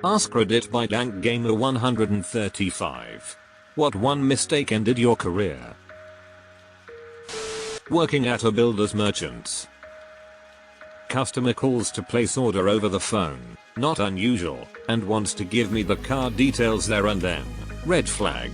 AskReddit by DankGamer135. What one mistake ended your career? Working at a builder's merchants. Customer calls to place order over the phone, not unusual, and wants to give me the card details there and then. Red flag.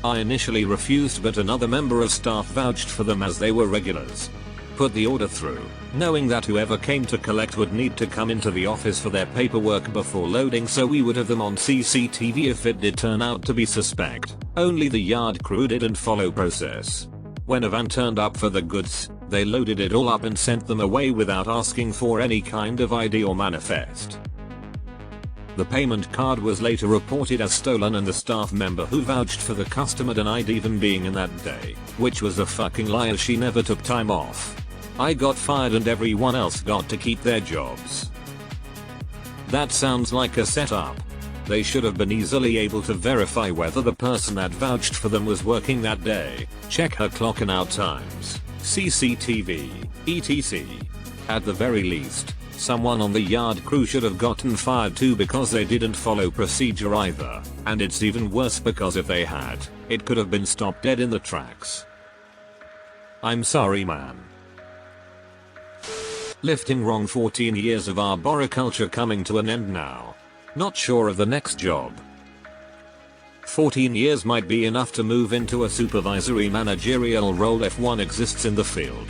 I initially refused, but another member of staff vouched for them as they were regulars. Put the order through, knowing that whoever came to collect would need to come into the office for their paperwork before loading, so we would have them on CCTV if it did turn out to be suspect. Only the yard crew didn't follow process. When a van turned up for the goods, they loaded it all up and sent them away without asking for any kind of ID or manifest. The payment card was later reported as stolen, and the staff member who vouched for the customer denied even being in that day, which was a fucking lie as she never took time off. I got fired and everyone else got to keep their jobs. That sounds like a setup. They should have been easily able to verify whether the person that vouched for them was working that day. Check her clock and out times, CCTV, etc. At the very least, someone on the yard crew should have gotten fired too, because they didn't follow procedure either. And it's even worse because if they had, it could have been stopped dead in the tracks. I'm sorry, man. Lifting wrong. 14 years of arboriculture coming to an end now. Not sure of the next job. 14 years might be enough to move into a supervisory managerial role if one exists in the field.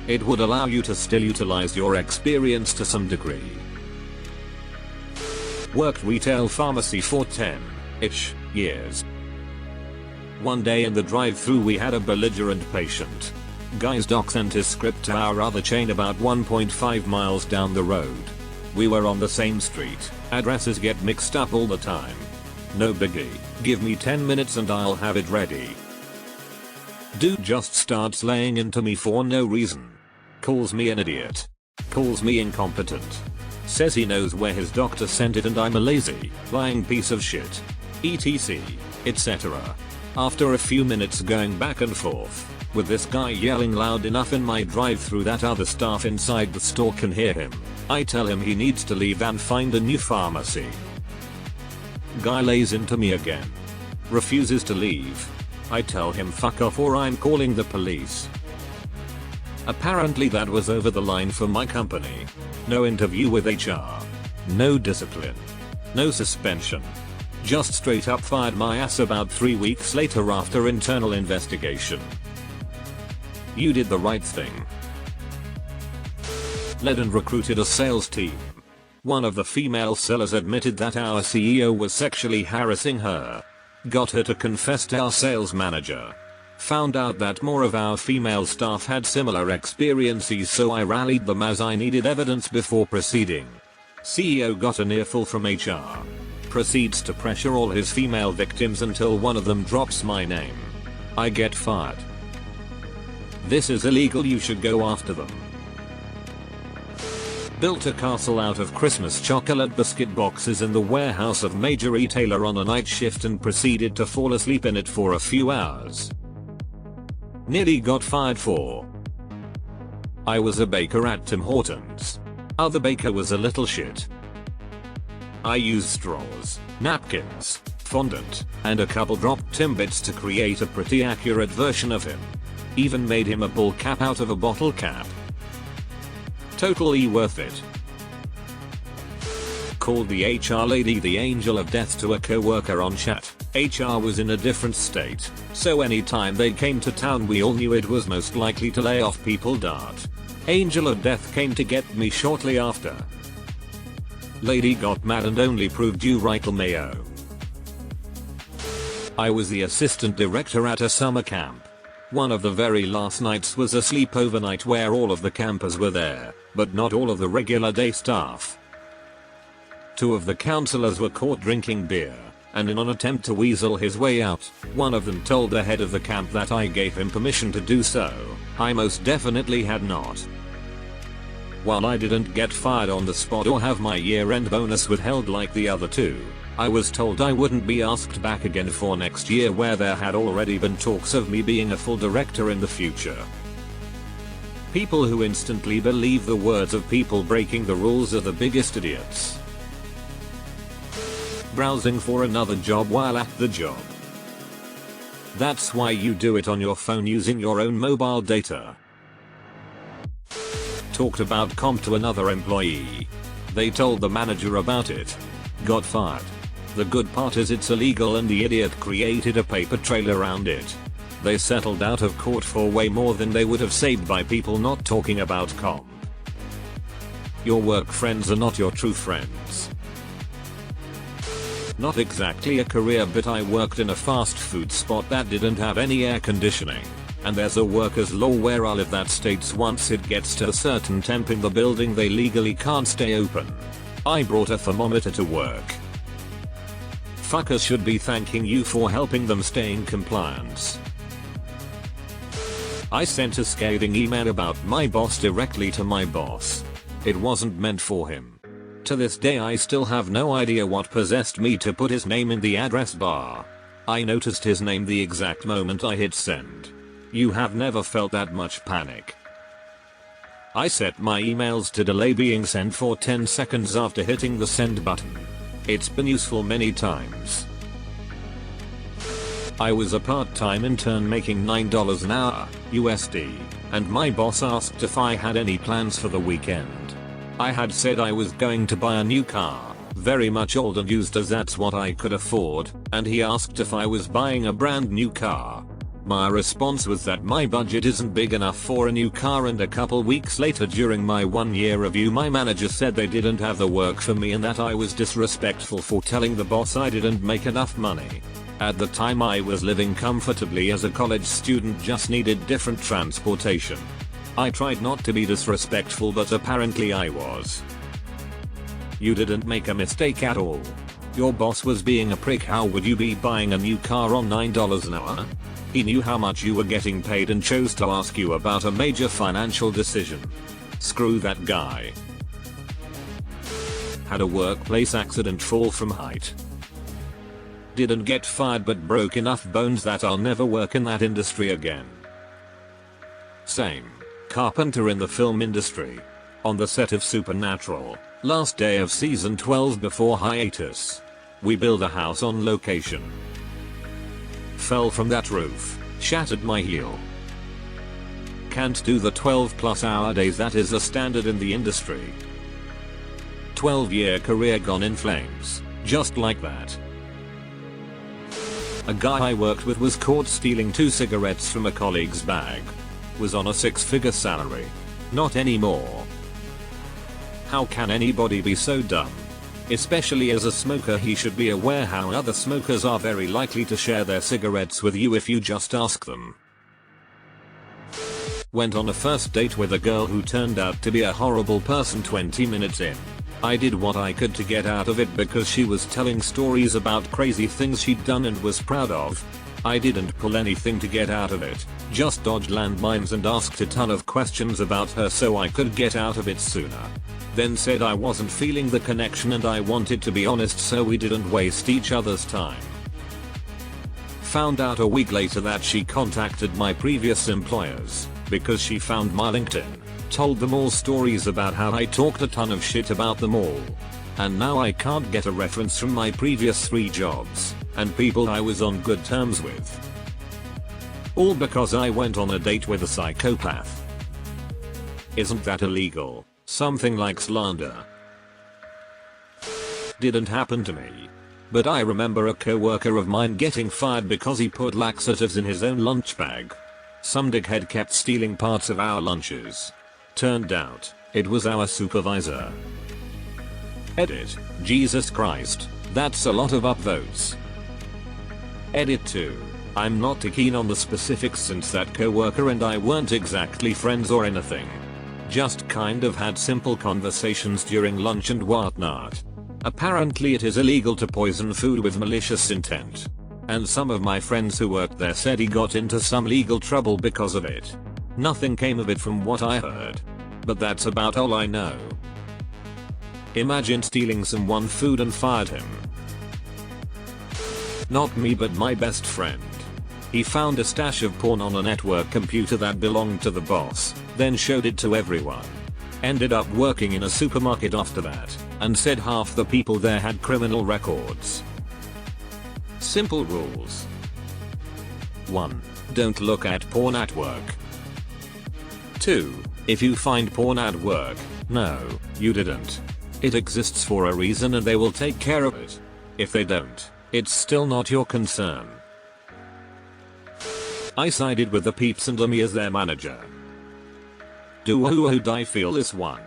It would allow you to still utilize your experience to some degree. Worked retail pharmacy for 10-ish years. One day in the drive-thru we had a belligerent patient. Guy's doc sent his script to our other chain about 1.5 miles down the road. We were on the same street. Addresses get mixed up all the time. No biggie. Give me 10 minutes and I'll have it ready. Dude just starts laying into me for no reason. Calls me an idiot. Calls me incompetent. Says he knows where his doctor sent it and I'm a lazy, lying piece of shit. etc. etc. After a few minutes going back and forth, with this guy yelling loud enough in my drive-thru that other staff inside the store can hear him, I tell him he needs to leave and find a new pharmacy. Guy lays into me again. Refuses to leave. I tell him fuck off or I'm calling the police. Apparently that was over the line for my company. No interview with HR. No discipline. No suspension. Just straight up fired my ass about 3 weeks later after internal investigation. You did the right thing. Led and recruited a sales team. One of the female sellers admitted that our CEO was sexually harassing her. Got her to confess to our sales manager. Found out that more of our female staff had similar experiences, so I rallied them as I needed evidence before proceeding. CEO got an earful from HR. Proceeds to pressure all his female victims until one of them drops my name. I get fired. This is illegal, you should go after them. Built a castle out of Christmas chocolate biscuit boxes in the warehouse of major retailer on a night shift and proceeded to fall asleep in it for a few hours. Nearly got fired for. I was a baker at Tim Hortons. Other baker was a little shit. I used straws, napkins, fondant, and a couple dropped Timbits to create a pretty accurate version of him. Even made him a bull cap out of a bottle cap. Totally worth it. Called the HR lady the angel of death to a coworker on chat. HR was in a different state, so anytime they came to town we all knew it was most likely to lay off people. Angel of death came to get me shortly after. Lady got mad and only proved you right, Mayo. I was the assistant director at a summer camp. One of the very last nights was a sleepover night where all of the campers were there, but not all of the regular day staff. 2 of the counselors were caught drinking beer, and in an attempt to weasel his way out, one of them told the head of the camp that I gave him permission to do so. I most definitely had not. While I didn't get fired on the spot or have my year-end bonus withheld like the other 2, I was told I wouldn't be asked back again for next year, where there had already been talks of me being a full director in the future. People who instantly believe the words of people breaking the rules are the biggest idiots. browsing for another job while at the job. That's why you do it on your phone using your own mobile data. Talked about comp to another employee. They told the manager about it. Got fired. The good part is it's illegal and the idiot created a paper trail around it. They settled out of court for way more than they would have saved by people not talking about comp. Your work friends are not your true friends. Not exactly a career, but I worked in a fast food spot that didn't have any air conditioning. And there's a workers law where I live that states once it gets to a certain temp in the building they legally can't stay open. I brought a thermometer to work. Fuckers should be thanking you for helping them stay in compliance. I sent a scathing email about my boss directly to my boss. It wasn't meant for him. To this day I still have no idea what possessed me to put his name in the address bar. I noticed his name the exact moment I hit send. You have never felt that much panic. I set my emails to delay being sent for 10 seconds after hitting the send button. It's been useful many times. I was a part-time intern making $9 an hour, USD, and my boss asked if I had any plans for the weekend. I had said I was going to buy a new car, very much old and used as that's what I could afford, and he asked if I was buying a brand new car. My response was that my budget isn't big enough for a new car, and a couple weeks later during my 1-year review my manager said they didn't have the work for me and that I was disrespectful for telling the boss I didn't make enough money. At the time I was living comfortably as a college student, just needed different transportation. I tried not to be disrespectful, but apparently I was. You didn't make a mistake at all. Your boss was being a prick. How would you be buying a new car on $9 an hour? He knew how much you were getting paid and chose to ask you about a major financial decision. Screw that guy. Had a workplace accident, fall from height. Didn't get fired but broke enough bones that I'll never work in that industry again. Same. Carpenter in the film industry. On the set of Supernatural. Last day of season 12 before hiatus. We build a house on location. Fell from that roof. Shattered my heel. Can't do the 12+ hour days that is a standard in the industry. 12-year career gone in flames. Just like that. A guy I worked with was caught stealing 2 cigarettes from a colleague's bag. Was on a 6-figure salary. Not anymore. How can anybody be so dumb? Especially as a smoker, he should be aware how other smokers are very likely to share their cigarettes with you if you just ask them. Went on a first date with a girl who turned out to be a horrible person 20 minutes in. I did what I could to get out of it because she was telling stories about crazy things she'd done and was proud of. I didn't pull anything to get out of it, just dodged landmines and asked a ton of questions about her so I could get out of it sooner. Then said I wasn't feeling the connection and I wanted to be honest so we didn't waste each other's time. Found out a week later that she contacted my previous employers because she found my LinkedIn, told them all stories about how I talked a ton of shit about them all. And now I can't get a reference from my previous 3 jobs and people I was on good terms with. All because I went on a date with a psychopath. Isn't that illegal? Something like slander. Didn't happen to me. But I remember a coworker of mine getting fired because he put laxatives in his own lunch bag. Some dickhead kept stealing parts of our lunches. Turned out, it was our supervisor. Edit. Jesus Christ, that's a lot of upvotes. Edit 2. I'm not too keen on the specifics since that coworker and I weren't exactly friends or anything. Just kind of had simple conversations during lunch and whatnot. Apparently it is illegal to poison food with malicious intent. And some of my friends who worked there said he got into some legal trouble because of it. Nothing came of it from what I heard. But that's about all I know. Imagine stealing someone's food and fired him. Not me but my best friend. He found a stash of porn on a network computer that belonged to the boss, then showed it to everyone. Ended up working in a supermarket after that, and said half the people there had criminal records. Simple rules. 1. Don't look at porn at work. 2. If you find porn at work, no, you didn't. It exists for a reason and they will take care of it. If they don't, it's still not your concern. I sided with the peeps and me as their manager. I feel this one.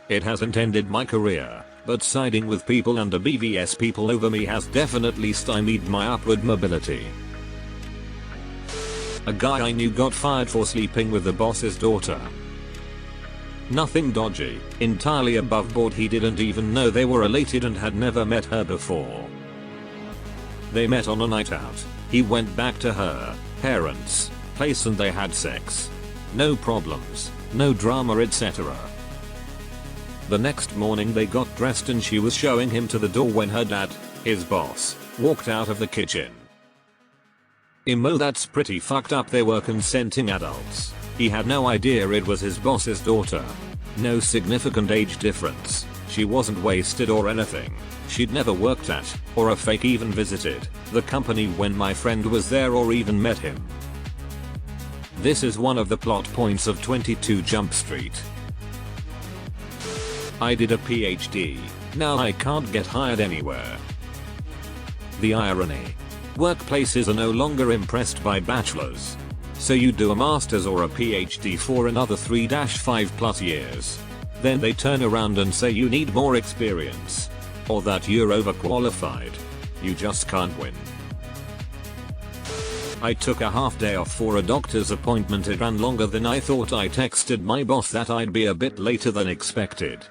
It hasn't ended my career, but siding with people under BVS people over me has definitely stymied my upward mobility. A guy I knew got fired for sleeping with the boss's daughter. Nothing dodgy, entirely above board. He didn't even know they were related and had never met her before. They met on a night out. He went back to her parents' place and they had sex. No problems, no drama, etc. The next morning they got dressed and she was showing him to the door when her dad, his boss, walked out of the kitchen. That's pretty fucked up. They were consenting adults. He had no idea it was his boss's daughter. No significant age difference. She wasn't wasted or anything. She'd never worked at, or a fake even visited, the company when my friend was there or even met him. This is one of the plot points of 22 Jump Street. I did a PhD. Now I can't get hired anywhere. The irony. Workplaces are no longer impressed by bachelors. So you do a master's or a PhD for another 3-5+ years. Then they turn around and say you need more experience. Or that you're overqualified. You just can't win. I took a half day off for a doctor's appointment. It ran longer than I thought. I texted my boss that I'd be a bit later than expected.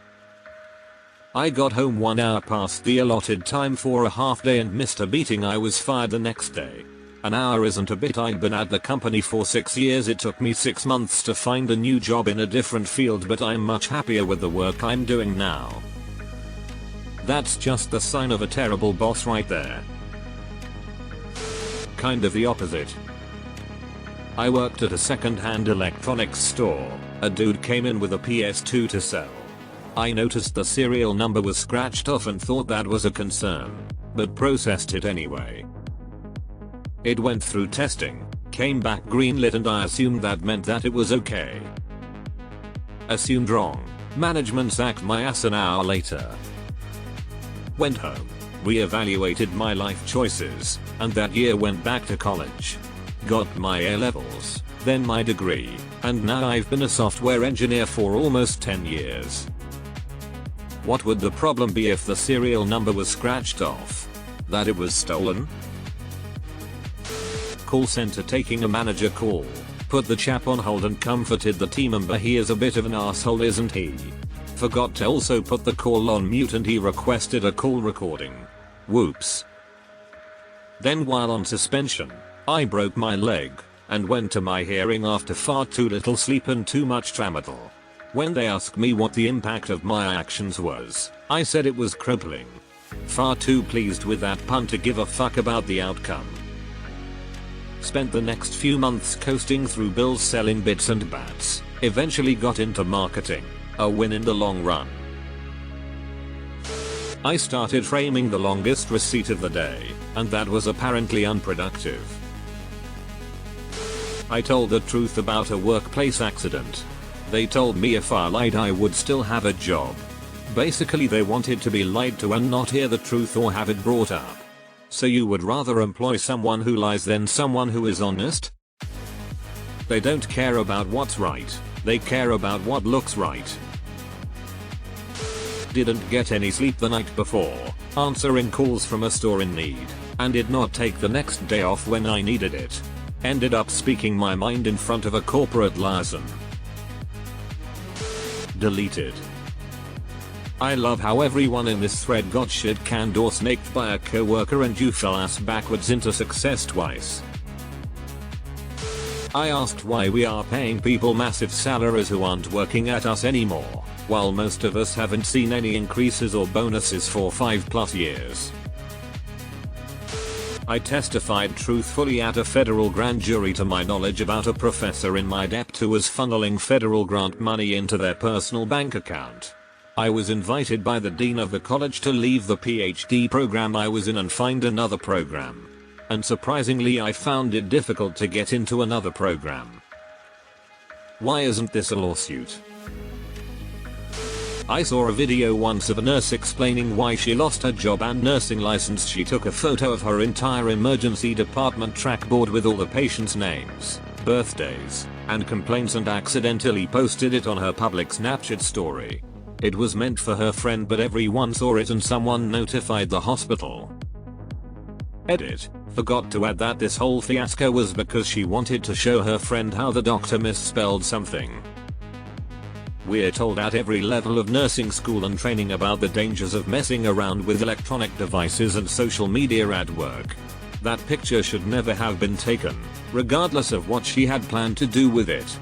I got home 1 hour past the allotted time for a half day and missed a meeting. I was fired the next day. An hour isn't a bit. I'd been at the company for 6 years. It took me 6 months to find a new job in a different field, but I'm much happier with the work I'm doing now. That's just the sign of a terrible boss right there. Kind of the opposite. I worked at a second-hand electronics store. A dude came in with a PS2 to sell. I noticed the serial number was scratched off and thought that was a concern, but processed it anyway. It went through testing, came back greenlit, and I assumed that meant that it was okay. Assumed wrong. Management sacked my ass an hour later. Went home, re-evaluated my life choices, and that year went back to college. Got my A-levels, then my degree, and now I've been a software engineer for almost 10 years. What would the problem be if the serial number was scratched off? That it was stolen? Call center taking a manager call. Put the chap on hold and comforted the team member. He is a bit of an asshole, isn't he? Forgot to also put the call on mute and he requested a call recording. Whoops. Then while on suspension, I broke my leg and went to my hearing after far too little sleep and too much tramadol. When they asked me what the impact of my actions was, I said it was crippling. Far too pleased with that pun to give a fuck about the outcome. Spent the next few months coasting through bills selling bits and bats, eventually got into marketing, a win in the long run. I started framing the longest receipt of the day, and that was apparently unproductive. I told the truth about a workplace accident. They told me if I lied I would still have a job. Basically they wanted to be lied to and not hear the truth or have it brought up. So you would rather employ someone who lies than someone who is honest? They don't care about what's right, they care about what looks right. Didn't get any sleep the night before, answering calls from a store in need, and did not take the next day off when I needed it. Ended up speaking my mind in front of a corporate liaison. Deleted. I love how everyone in this thread got shit-canned or snaked by a coworker and you fell ass backwards into success twice. I asked why we are paying people massive salaries who aren't working at us anymore, while most of us haven't seen any increases or bonuses for 5+ years. I testified truthfully at a federal grand jury to my knowledge about a professor in my depth who was funneling federal grant money into their personal bank account. I was invited by the dean of the college to leave the PhD program I was in and find another program. And surprisingly, I found it difficult to get into another program. Why isn't this a lawsuit? I saw a video once of a nurse explaining why she lost her job and nursing license. She took a photo of her entire emergency department trackboard with all the patients' names, birthdays, and complaints and accidentally posted it on her public Snapchat story. It was meant for her friend, but everyone saw it and someone notified the hospital. Edit. Forgot to add that this whole fiasco was because she wanted to show her friend how the doctor misspelled something. We're told at every level of nursing school and training about the dangers of messing around with electronic devices and social media at work. That picture should never have been taken, regardless of what she had planned to do with it.